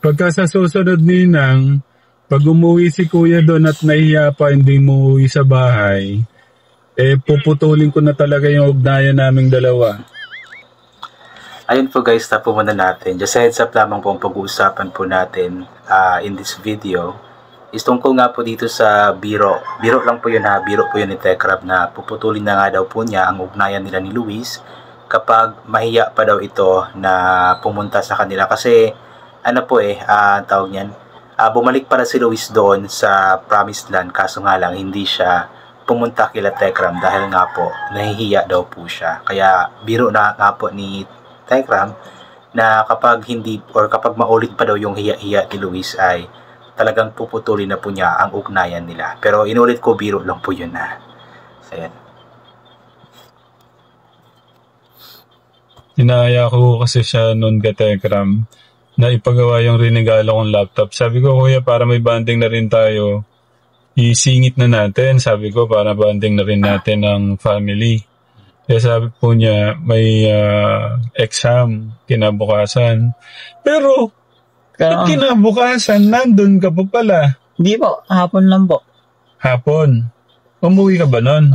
Pagka sa susunod, Ninang, pag umuwi si Kuya doon at nahiya pa hindi mo umuwi sa bahay, puputulin ko na talaga yung ugnayan naming dalawa. Ayun po guys, stop po muna natin. Just a heads up lamang po ang pag-uusapan po natin in this video. Is tungkol nga po dito sa biro. Biro lang po yun ha. Biro po yun ni Tekram na puputulin na nga daw po niya ang ugnayan nila ni Luis kapag mahiya pa daw ito na pumunta sa kanila. Kasi ano po tawag niyan, bumalik para si Luis doon sa Promised Land, kaso nga lang hindi siya pumunta kila Tekram dahil nga po nahihiya daw po siya. Kaya biro na nga po ni Tekram na kapag hindi or kapag maulit pa daw yung hiya-hiya ni Luis ay talagang puputulin na po niya ang ugnayan nila. Pero inulit ko, biro lang po yun na. Ayan. Inaya ko kasi siya noon ka Tekram na ipagawa yung rinegalo kong laptop. Sabi ko, Kuya, para may banding na rin tayo, isingit na natin. Sabi ko, para banding na rin natin ang family. Kaya sabi po niya, may exam kinabukasan. Pero, ba't kinabukasan? Nandun ka pa pala. Hindi po, hapon lang po. Hapon? Umuwi ka ba nun?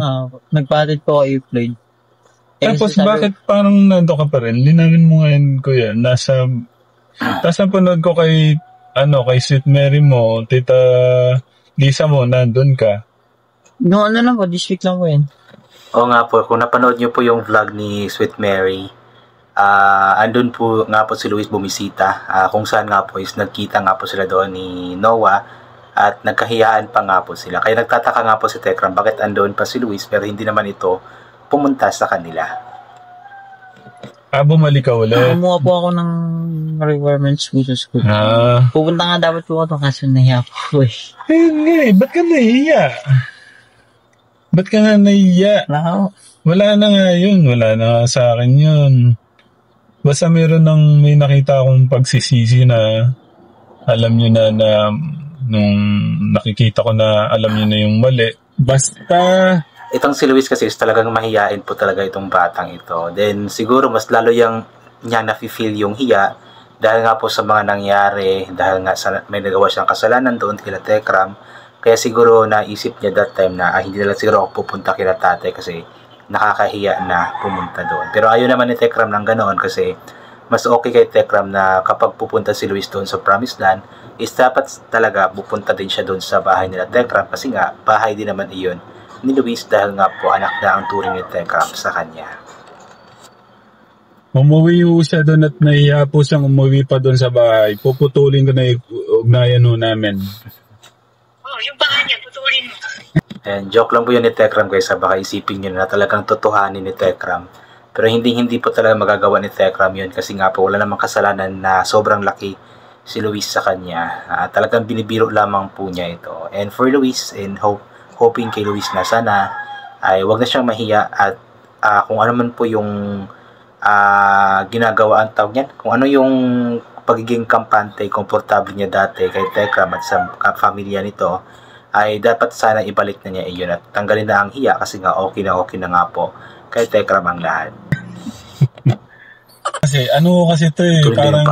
Nagpatid po kay Floyd. Tapos bakit parang nandun ka pa rin? Linawin mo ngayon, Kuya. Tapos napanood ko kay Sweet Mary mo, Tita Lisa mo, nandun ka. No, lang po, this week lang po yun. Oo nga po, kung napanood nyo po yung vlog ni Sweet Mary, andun po nga po si Luis bumisita, kung saan nga po is nagkita nga po sila doon ni Noah at nagkahiyaan pa nga po sila. Kaya nagtataka nga po si Tekram bakit andun pa si Luis pero hindi naman ito pumunta sa kanila. Bumalik ka ulit? Kumuha po ako ng requirements po sa school. Pupunta nga dapat po ako kaso nahiya po ba't ka nahiya? Ba't ka na nahiya? Wala na nga yun. Wala na nga sa akin yun. Basta may nakita akong pagsisisi na alam nyo na nung nakikita ko na alam nyo na yung mali. Basta itong si Luis kasi is talagang mahiyain po talaga itong batang ito. Then siguro mas lalo niya nafe-feel yung hiya dahil nga po sa mga nangyari, dahil nga may nagawa siyang kasalanan doon kila Tekram. Kaya siguro naisip niya that time na hindi na lang siguro ako pupunta kila tatay kasi nakakahiya na pumunta doon. Pero ayaw naman ni Tekram ng ganoon kasi mas okay kay Tekram na kapag pupunta si Luis doon sa Promised Land is dapat talaga pupunta din siya doon sa bahay nila Tekram kasi nga bahay din naman iyon ni Luis dahil nga po anak na ang turing ni Tekram sa kanya. Umuwi po siya doon at nahiya po siyang umuwi pa doon sa bahay. Puputulin ko na yung ugnayan namin. Yung baka niya, putulin mo. And joke lang po yun ni Tekram guys, baka isipin nyo na talagang totohanin ni Tekram. Pero hindi po talaga magagawa ni Tekram yun kasi nga po wala namang kasalanan na sobrang laki si Luis sa kanya. Talagang binibiro lamang po niya ito. And for Luis, and hoping kay Luis na sana ay wag na siyang mahiya at kung ano man po yung ginagawa ang tawag niyan, kung ano yung pagiging kampante, komportable niya dati kay Tekram at sa pamilya nito ay dapat sana ibalik na niya iyon at tanggalin na ang hiya kasi nga okay na nga po kay Tekram ang lahat. Kasi kasi ito parang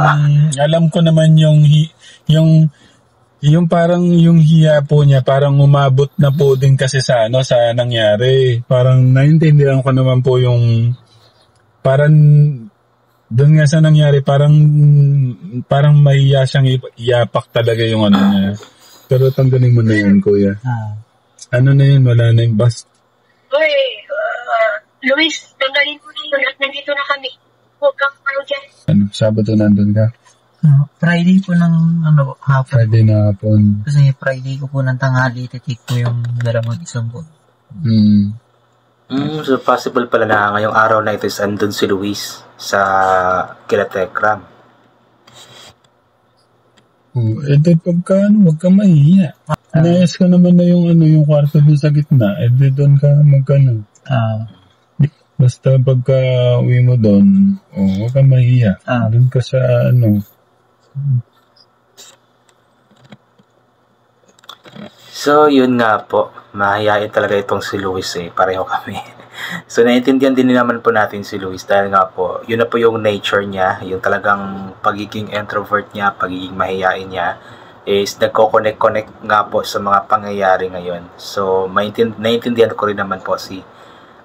alam ko naman yung parang yung hiya po niya parang umabot na po din kasi sa sa nangyari. Parang naintindihan ko naman po yung parang doon nga sa nangyari, parang mahiya siyang iyapak talaga yung niya. Pero tanggalin mo na yun, Kuya. Ano na yun? Wala na yung bus. Uy, Luis, tanggalin mo na yun at nandito na kami. Huwag kang dyan. Sabado nandun ka? Friday po ng hapon. Friday na hapon. Kasi Friday ko po ng tanghali, titik po yung dalawang isang buwan. So possible pala na ngayong araw na ito is andun si Luis sa kila Tekram. Pagka wag ka mahiya. Inayas ko naman na yung kwarto doon sa gitna. Doon ka magkano. Basta pagka uwi mo doon, wag ka mahiya. Doon ka sa So, yun nga po. Mahihain talaga itong si Luis Pareho kami. So, naiintindihan din naman po natin si Luis dahil nga po, yun na po yung nature niya, yung talagang pagiging introvert niya, pagiging mahihain niya, is nagko-connect nga po sa mga pangyayari ngayon. So, naiintindihan ko rin naman po si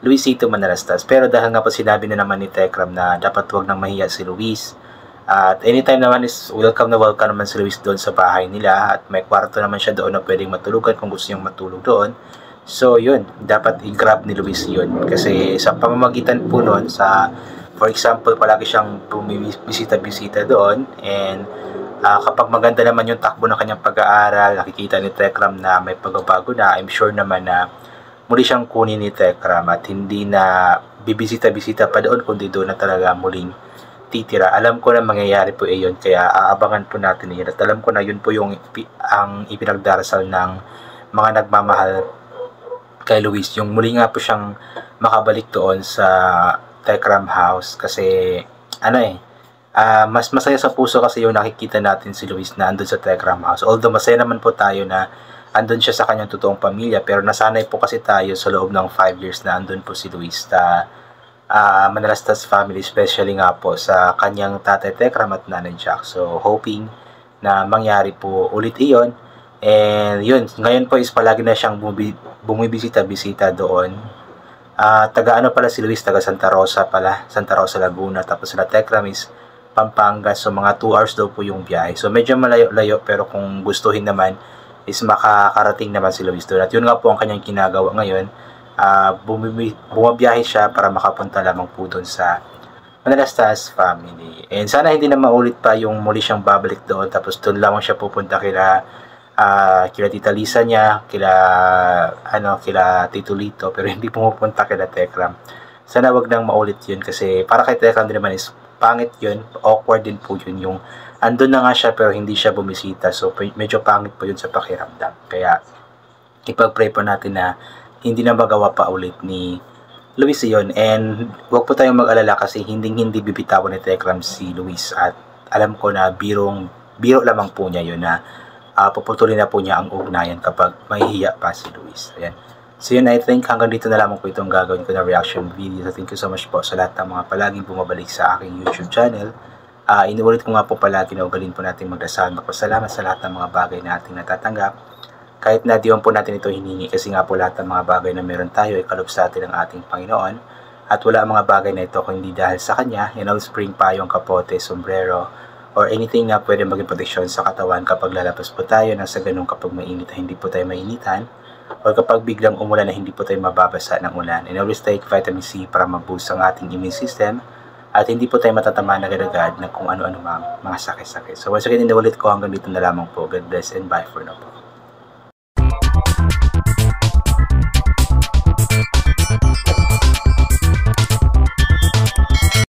Luisito Manalastas. Pero dahil nga po sinabi na naman ni Tekram na dapat wag nang mahiya si Luis, at anytime naman is welcome naman si Luis doon sa bahay nila, at may kwarto naman siya doon na pwedeng matulugan kung gusto niyang matulog doon. So, yun, dapat i-grab ni Luis yun. Kasi sa pamamagitan po nun, for example, palagi siyang bumibisita-bisita doon. And kapag maganda naman yung takbo ng kanyang pag-aaral, nakikita ni Tekram na may pagbabago na, I'm sure naman na muli siyang kunin ni Tekram at hindi na bibisita-bisita pa doon, kundi doon na talaga muling titira. Alam ko na mangyayari po yun, kaya aabangan po natin yun. At alam ko na yun po yung ang ipinagdarasal ng mga nagmamahal kay Luis, yung muli nga po siyang makabalik doon sa Tekram House. Kasi mas masaya sa puso kasi yung nakikita natin si Luis na andun sa Tekram House. Although masaya naman po tayo na andun siya sa kanyang totoong pamilya, pero nasanay po kasi tayo sa loob ng 5 years na andun po si Luis sa Manalastas family, especially nga po sa kanyang tatay Tekram at nanay Jack. So hoping na mangyari po ulit iyon. And yun, ngayon po is palagi na siyang bumibisita-bisita doon. Taga pala si Luis, taga Santa Rosa pala, Santa Rosa, Laguna. Tapos sila Tekram is Pampanga, so mga 2 hours daw po yung biyahe. So medyo malayo-layo, pero kung gustuhin naman is makakarating naman si Luis doon. At yun nga po ang kanyang ginagawa ngayon. Bumabiyahe siya para makapunta lamang po doon sa Manalastas family. And sana hindi na maulit pa yung muli siyang babalik doon, tapos doon lamang siya pupunta kila Tita Lisa niya, kila Tito Lito, pero hindi pumupunta kila Tekram. Sana wag nang maulit yun, kasi para kay Tekram din naman is pangit yun, awkward din po yun, yung andun na nga siya pero hindi siya bumisita. So medyo pangit po yun sa pakiramdam. Kaya ipag-pray po natin na hindi na magawa pa ulit ni Luis yun. And wag po tayong mag-alala kasi hindi bibitawan ni Tekram si Luis. At alam ko na biro lamang po niya yun na puputulin na po niya ang ugnayan kapag mahihiya pa si Luis. Ayan. So yun, I think hanggang dito na lamang po itong gagawin ko na reaction video. So thank you so much po sa lahat ng mga palaging bumabalik sa aking YouTube channel. Inuulit ko nga po palagi na ugalin po natin magdasal, magpasalamat sa lahat ng mga bagay na ating natatanggap. Kahit na di po natin ito hiningi, kasi nga po lahat ng mga bagay na meron tayo ay kaloob sa atin ng ating Panginoon. At wala ang mga bagay na ito kung hindi dahil sa Kanya. Yan ang spring payong, kapote, sombrero, or anything na pwede maging proteksyon sa katawan kapag lalabas po tayo, nang sa ganun kapag mainit na hindi po tayo mainitan, or kapag biglang umulan na hindi po tayo mababasa ng ulan. And always take vitamin C para mag-boost ang ating immune system, at hindi po tayo matatamaan agad-agad ng kung ano-ano mga sakit-sakit. So once again, inuulit ko, hanggang dito na lamang po. God bless and bye for now po.